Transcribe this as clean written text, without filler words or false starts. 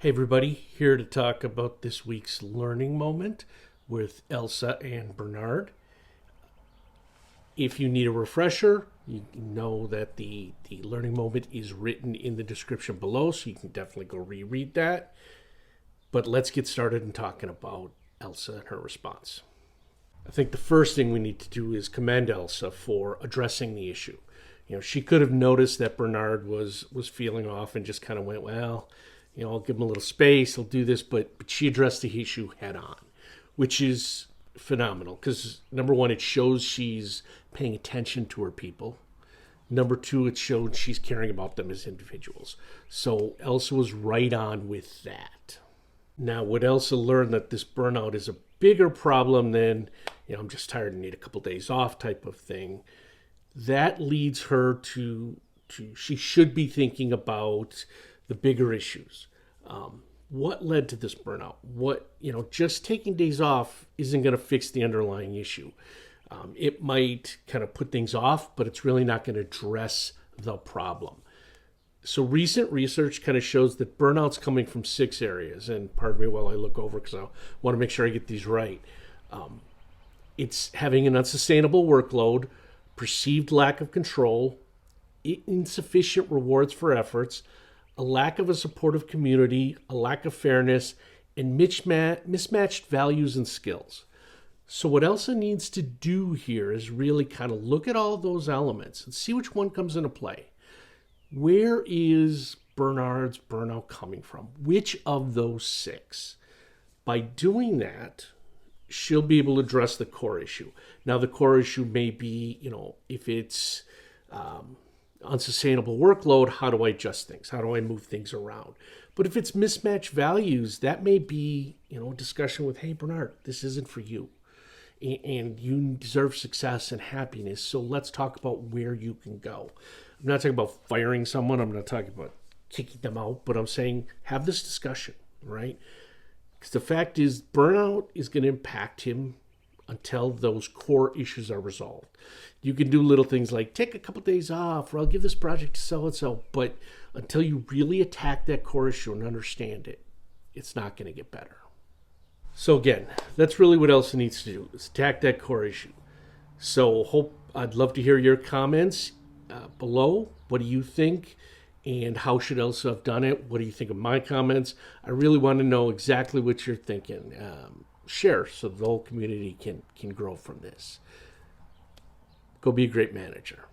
Hey everybody, here to talk about this week's learning moment with Elsa and Bernard. If you need a refresher, you know that the learning moment is written in the description below, so you can definitely go reread that. But let's get started in talking about Elsa and her response. I think the first thing we need to do is commend Elsa for addressing the issue. She could have noticed that Bernard was feeling off and just kind of went, well, I'll give him a little space, I'll do this, but she addressed the issue head on, which is phenomenal because number one, it shows she's paying attention to her people. Number two, it shows she's caring about them as individuals. So Elsa was right on with that. Now, what Elsa learned that this burnout is a bigger problem than, I'm just tired and need a couple days off type of thing. That leads her to she should be thinking about the bigger issues. What led to this burnout? Just taking days off isn't going to fix the underlying issue. It might kind of put things off, but it's really not going to address the problem. So recent research kind of shows that burnout's coming from 6 areas. And pardon me while I look over because I want to make sure I get these right. It's having an unsustainable workload, perceived lack of control, insufficient rewards for efforts, a lack of a supportive community, a lack of fairness, and mismatched values and skills. So what Elsa needs to do here is really kind of look at all those elements and see which one comes into play. Where is Bernard's burnout coming from? Which of those 6? By doing that, she'll be able to address the core issue. Now, the core issue may be, if it's unsustainable workload, how do I adjust things? How do I move things around? But if it's mismatched values, that may be, a discussion with, hey, Bernard, this isn't for you. And you deserve success and happiness. So let's talk about where you can go. I'm not talking about firing someone. I'm not talking about kicking them out. But I'm saying have this discussion, right? Because the fact is burnout is going to impact him until those core issues are resolved. You can do little things like take a couple days off, or I'll give this project to so-and-so. But until you really attack that core issue and understand it, it's not going to get better. So again, that's really what Elsa needs to do, is attack that core issue. So I'd love to hear your comments below. What do you think? And how should Elsa have done it? What do you think of my comments? I really want to know exactly what you're thinking. Share so the whole community can grow from this. Go be a great manager.